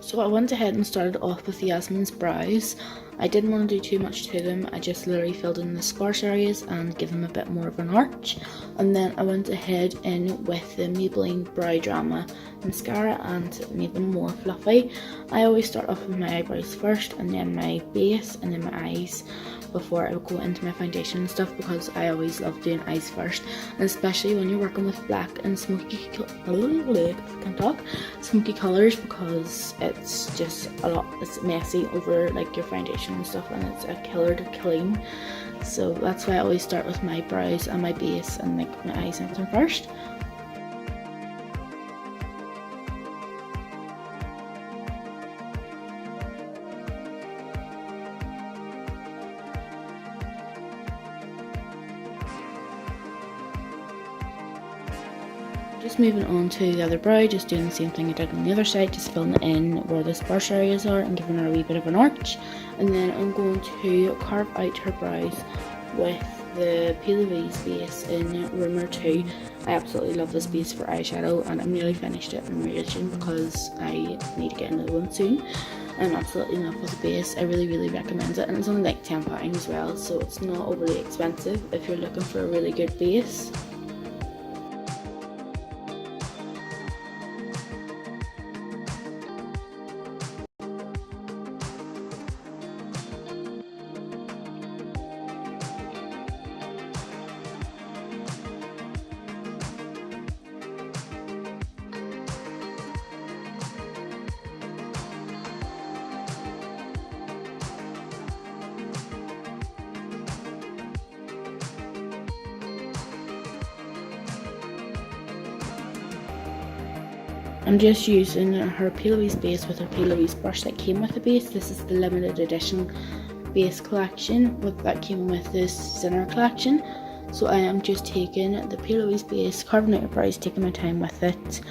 So I went ahead and started off with Yasmin's brows. I didn't want to do too much to them. I just literally filled in the sparse areas and give them a bit more of an arch. And then I went ahead in with the Maybelline Brow Drama mascara and made them more fluffy. I always start off with my eyebrows first, and then my base, and then my eyes before I go into my foundation and stuff, because I always love doing eyes first, and especially when you're working with black and smoky colors, because it's just it's messy over like your foundation and stuff, and it's a killer to clean. So that's why I always start with my brows and my base and like my eyes and everything first. Just moving on to the other brow, just doing the same thing I did on the other side, just filling it in where the sparse areas are and giving her a wee bit of an arch. And then I'm going to carve out her brows with the plouise base in Rumour 2. I absolutely love this base for eyeshadow, and I'm nearly finished it in revision because I need to get another one soon. I'm absolutely in love with the base. I really recommend it, and it's only like £10 as well, so it's not overly expensive if you're looking for a really good base. I'm just using her plouise base with her plouise brush that came with the base. This is the limited edition base collection that came with this Sinner collection. So I am just taking the plouise base, carving out her brows, taking my time with it,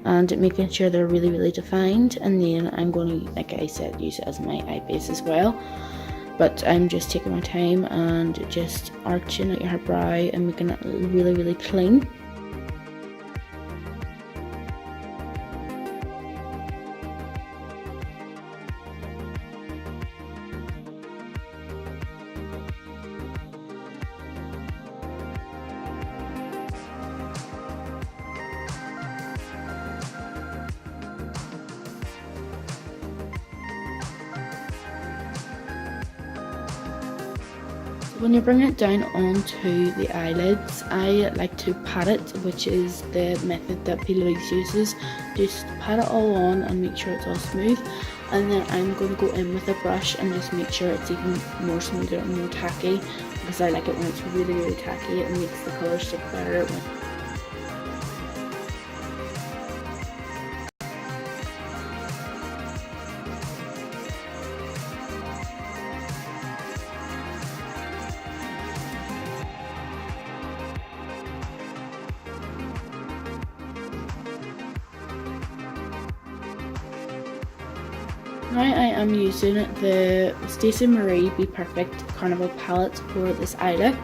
and making sure they're really defined. And then I'm going to, like I said, use it as my eye base as well. But I'm just taking my time and just arching out her brow and making it really clean. When you bring it down onto the eyelids, I like to pat it, which is the method that plouise uses. Just pat it all on and make sure it's all smooth, and then I'm going to go in with a brush and just make sure it's even more smoother and more tacky, because I like it when it's really tacky. It makes the colour stick better. Now I am using the Stacey Marie Be Perfect Carnival palette for this eye look.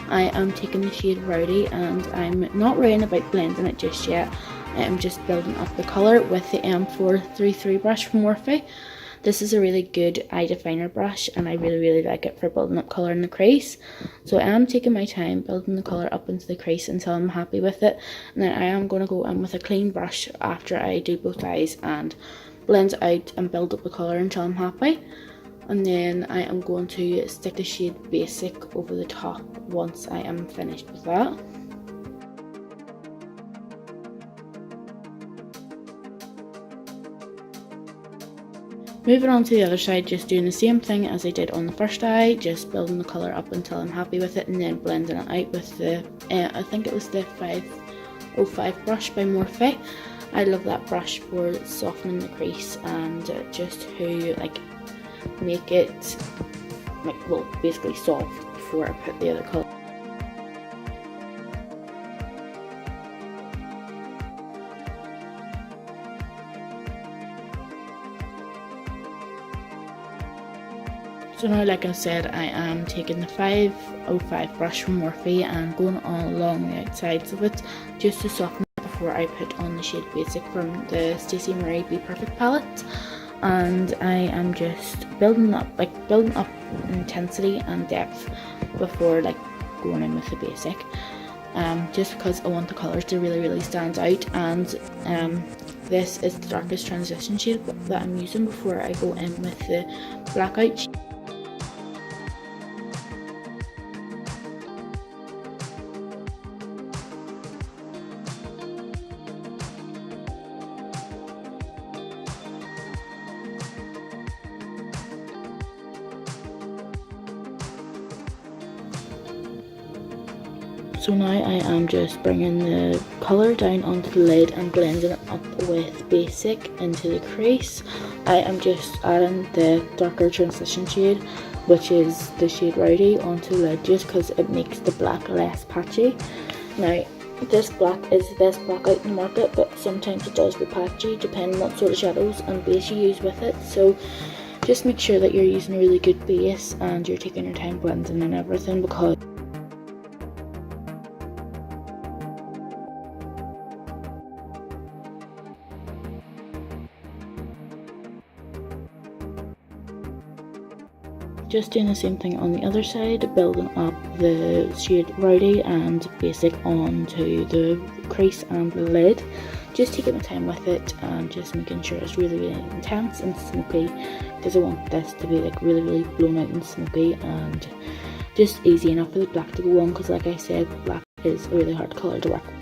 I am taking the shade Rowdy, and I'm not worrying about blending it just yet. I am just building up the colour with the M433 brush from Morphe. This is a really good eye definer brush, and I really like it for building up colour in the crease. So I am taking my time building the colour up into the crease until I'm happy with it, and then I am going to go in with a clean brush after I do both eyes and blend it out and build up the colour until I'm happy. And then I am going to stick the shade Basic over the top once I am finished with that. Moving on to the other side, just doing the same thing as I did on the first eye, just building the colour up until I'm happy with it, and then blending it out with the, I think it was the 505 brush by Morphe. I love that brush for softening the crease and just to like make it basically soft before I put the other colour. So now, like I said, I am taking the 505 brush from Morphe and going all along the outsides of it just to soften it before I put on the shade Basic from the Stacey Marie Be Perfect palette. and I am just building up intensity and depth before like going in with the basic, just because I want the colours to really stand out. And this is the darkest transition shade that I'm using before I go in with the blackout shade. So now I am just bringing the colour down onto the lid and blending it up with basic into the crease. I am just adding the darker transition shade, which is the shade Rowdy, onto the lid just because it makes the black less patchy. Now this black is the best black out in the market, but sometimes it does go patchy depending on what sort of shadows and base you use with it. So just make sure that you're using a really good base and you're taking your time blending and everything, because just doing the same thing on the other side, building up the shade Rowdy and basic onto the crease and the lid. Just taking my time with it and just making sure it's really intense and smoky, because I want this to be like really blown out and smoky and just easy enough for the black to go on, because like I said, black is a really hard colour to work with.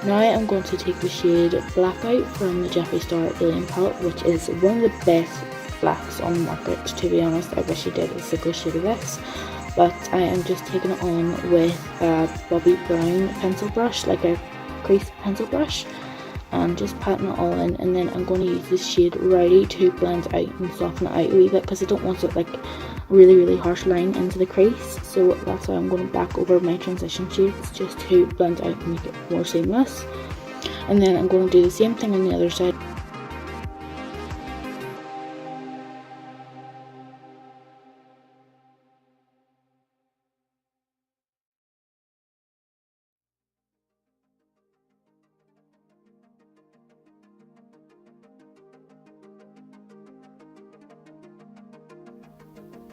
Now I'm going to take the shade Blackout from the Jeffreestar Alien palette, which is one of the best blacks on the market, to be honest. I wish I did a single shade of this, but I am just taking it on with a Bobby Brown pencil brush, like a crease pencil brush, and just patting it all in. And then I'm going to use this shade Rowdy to blend out and soften it out a wee bit, because I don't want it like really harsh line into the crease. So that's why I'm going back over my transition shades just to blend out and make it more seamless. And then I'm going to do the same thing on the other side.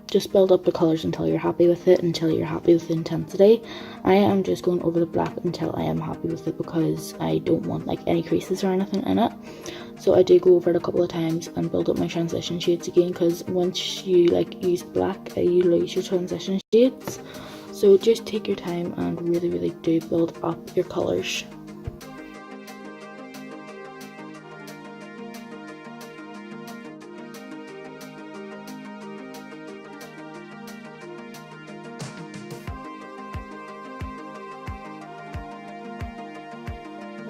Just build up the colours until you're happy with it, until you're happy with the intensity. I am just going over the black until I am happy with it, because I don't want like any creases or anything in it. So I do go over it a couple of times and build up my transition shades again, because once you like use black, you lose your transition shades. So just take your time and really do build up your colours.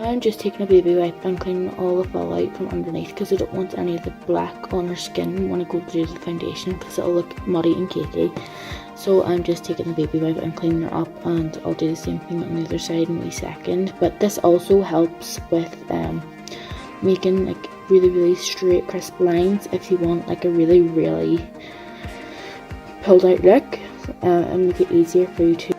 I'm just taking a baby wipe and cleaning all the fallout from underneath, because I don't want any of the black on her skin when I go to do the foundation, because it'll look muddy and cakey. So I'm just taking the baby wipe and cleaning her up, and I'll do the same thing on the other side in a wee second. But this also helps with making like really straight crisp lines if you want like a really pulled out look, and make it easier for you to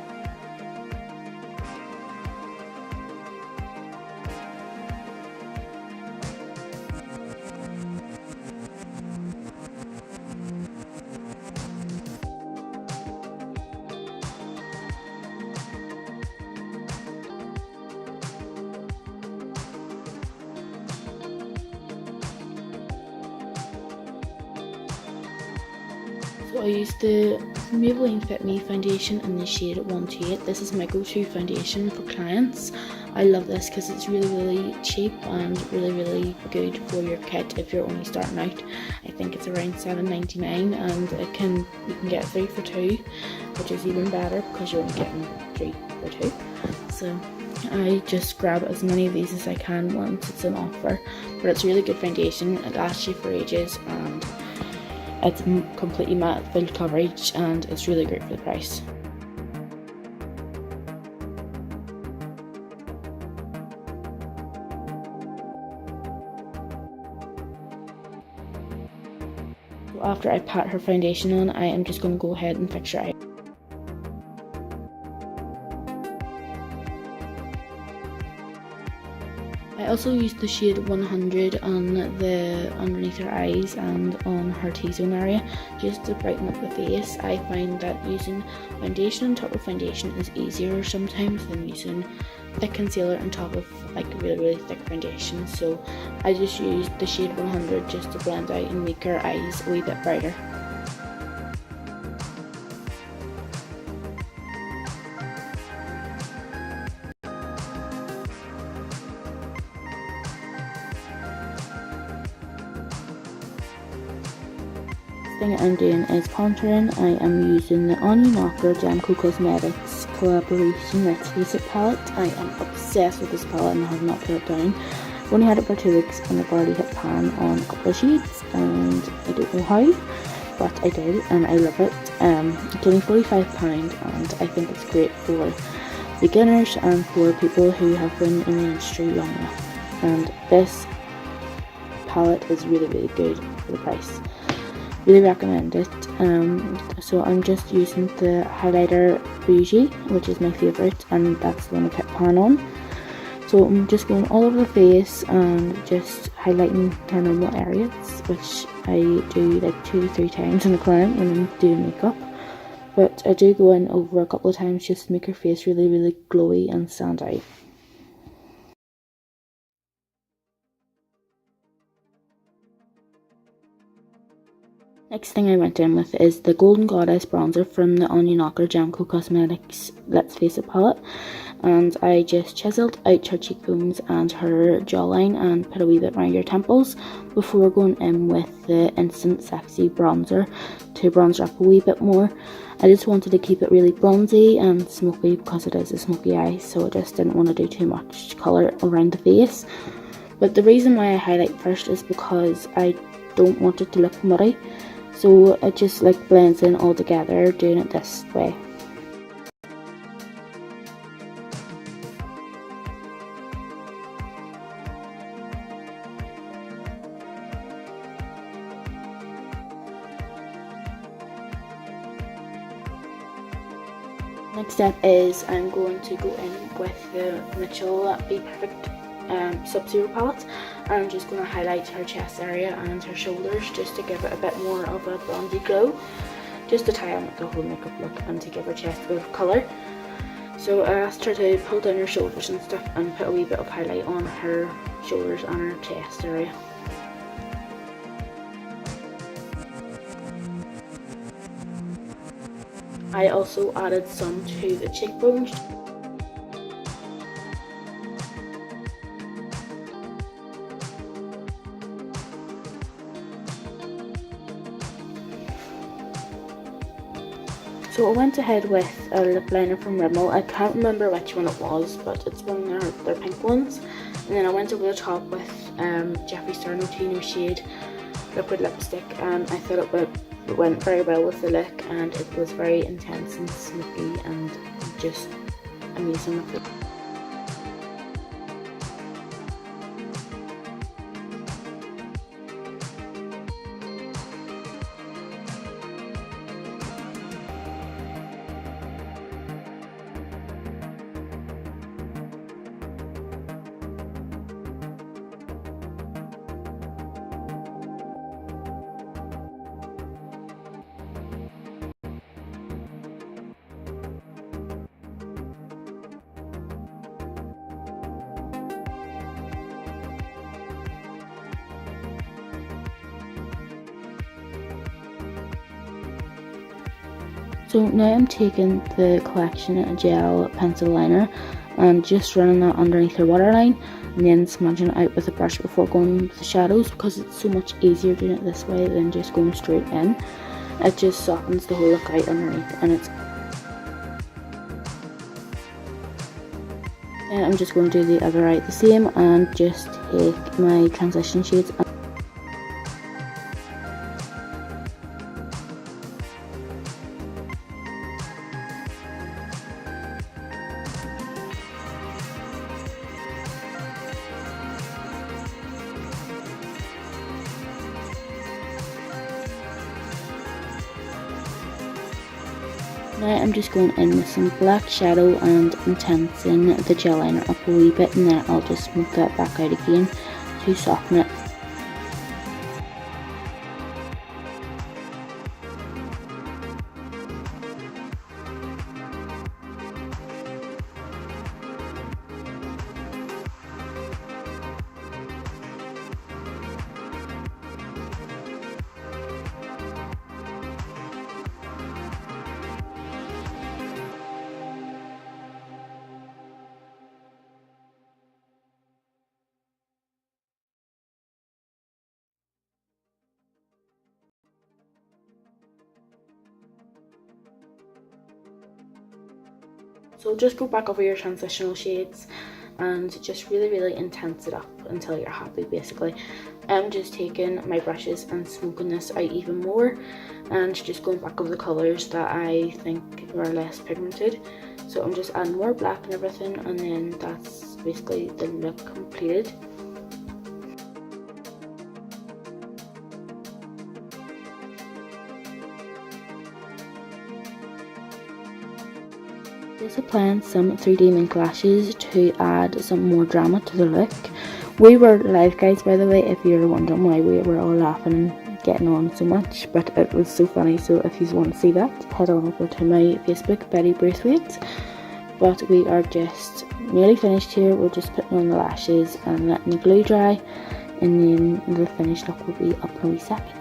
So I used the Maybelline Fit Me foundation in the shade 128. This is my go-to foundation for clients. I love this because it's really cheap and really good for your kit if you're only starting out. I think it's around $7.99, and you can get 3 for 2, which is even better because you're only getting 3 for 2. So I just grab as many of these as I can once it's on offer, but it's really good foundation. It lasts you for ages and it's completely matte, full coverage, and it's really great for the price. After I pat her foundation on, I am just going to go ahead and fix her eye. I also used the shade 100 on the underneath her eyes and on her T-zone area just to brighten up the face. I find that using foundation on top of foundation is easier sometimes than using thick concealer on top of like really thick foundation, so I just used the shade 100 just to blend out and make her eyes a wee bit brighter. Thing I'm doing is contouring. I am using the aineknockermua collaboration Let's Face It palette. I am obsessed with this palette and I have not put it down. I've only had it for 2 weeks and I've already hit pan on a couple of shades, and I don't know how, but I did and I love it. It's only £45 and I think it's great for beginners and for people who have been in the industry long enough. And this palette is really good for the price. Really recommend it. So I'm just using the highlighter Boujie, which is my favourite, and that's the one I put pan on. So I'm just going all over the face and just highlighting her normal areas, which I do like 2 to 3 times in a client when I'm doing makeup. But I do go in over a couple of times just to make her face really glowy and stand out. Next thing I went in with is the Golden Goddess bronzer from the aineknockermua Let's Face It palette, and I just chiseled out her cheekbones and her jawline and put a wee bit around her temples before going in with the Instant Sexy bronzer to bronze her up a wee bit more. I just wanted to keep it really bronzy and smoky because it is a smoky eye, so I just didn't want to do too much colour around the face. But the reason why I highlight first is because I don't want it to look muddy. So it just like blends in all together doing it this way. Next step is I'm going to go in with the mmmmitchell Be Perfect Sub-Zero palette. I'm just going to highlight her chest area and her shoulders just to give it a bit more of a bronzy glow, just to tie on the whole makeup look and to give her chest a bit of colour. So I asked her to pull down her shoulders and stuff and put a wee bit of highlight on her shoulders and her chest area. I also added some to the cheekbones. So I went ahead with a lip liner from Rimmel. I can't remember which one it was, but it's one of their pink ones. And then I went over the top with Jeffreestar No Shade liquid lipstick, and I thought it went very well with the look, and it was very intense and smoky and just amazing with it. So now I'm taking the Collection gel pencil liner and just running that underneath her waterline, and then smudging it out with a brush before going with the shadows, because it's so much easier doing it this way than just going straight in. It just softens the whole look out underneath, and Now I'm just going to do the other eye the same and just take my transition shades. Now I'm just going in with some black shadow and intensing the gel liner up a wee bit, and then I'll just smoke that back out again to soften it. So just go back over your transitional shades and just really intense it up until you're happy basically. I'm just taking my brushes and smoking this out even more and just going back over the colours that I think are less pigmented. So I'm just adding more black and everything, and then that's basically the look completed. Just applying some 3D mink lashes to add some more drama to the look. We were live, guys, by the way, if you're wondering why we were all laughing and getting on so much, but it was so funny. So if you want to see that, head on over to my Facebook, Betty Braithwaite. But we are just nearly finished here. We're just putting on the lashes and letting the glue dry, and then the finished look will be up in a wee second.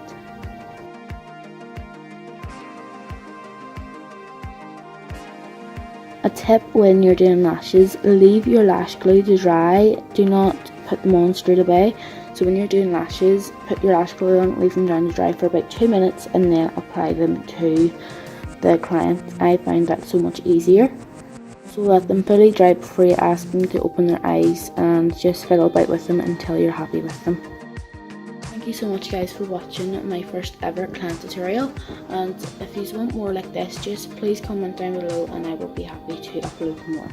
A tip when you're doing lashes: leave your lash glue to dry. Do not put them on straight away. So when you're doing lashes, put your lash glue on, leave them down to dry for about 2 minutes, and then apply them to the client. I find that so much easier. So let them fully dry before you ask them to open their eyes, and just fiddle about with them until you're happy with them. Thank you so much, guys, for watching my first ever client tutorial, and if you want more like this, just please comment down below and I will be happy to upload more.